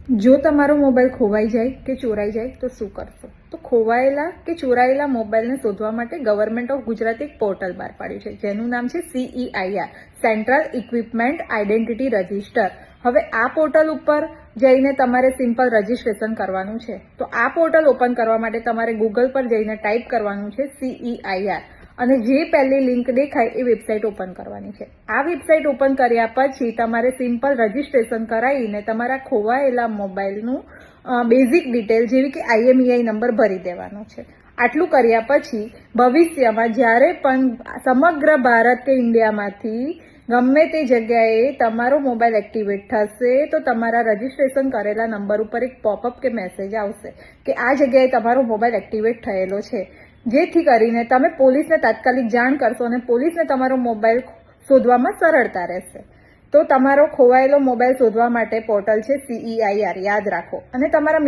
જો તમારો મોબાઈલ ખોવાઈ જાય કે ચોરાઈ જાય તો શું કરશો? તો ખોવાયેલા કે ચોરાયેલા મોબાઈલને શોધવા માટે ગવર્મેન્ટ ઓફ ગુજરાત એક પોર્ટલ બહાર પાડ્યું છે, જેનું નામ છે CEIR, central equipment identity register. હવે આ પોર્ટલ ઉપર જઈને તમારે સિમ્પલ રજિસ્ટ્રેશન કરવાનું છે. તો આ પોર્ટલ ઓપન કરવા માટે તમારે ગૂગલ પર જઈને ટાઈપ કરવાનું છે CEIR અને જે પહેલી લિંક દેખાય એ વેબસાઇટ ઓપન કરવાની છે. આ વેબસાઇટ ઓપન કર્યા પછી તમારે સિમ્પલ રજિસ્ટ્રેશન કરાવીને તમારા ખોવાયેલા મોબાઈલનું બેઝિક ડિટેલ જેવી કે IMEI નંબર ભરી દેવાનો છે. આટલું કર્યા પછી ભવિષ્યમાં જ્યારે પણ સમગ્ર ભારત કે ઇન્ડિયામાંથી ગમે તે જગ્યાએ તમારો મોબાઈલ એક્ટિવેટ થશે તો તમારા રજિસ્ટ્રેશન કરેલા નંબર ઉપર એક પોપઅપ કે મેસેજ આવશે કે આ જગ્યાએ તમારો મોબાઈલ એક્ટિવેટ થયેલો છે, જેથી કરીને તમે પોલીસને તાત્કાલિક જાણ કરશો અને પોલીસને તમારો મોબાઈલ શોધવામાં સરળતા રહેશે. તો તમારો ખોવાયેલો મોબાઈલ શોધવા માટે પોર્ટલ છે CEIR, યાદ રાખો. અને તમારા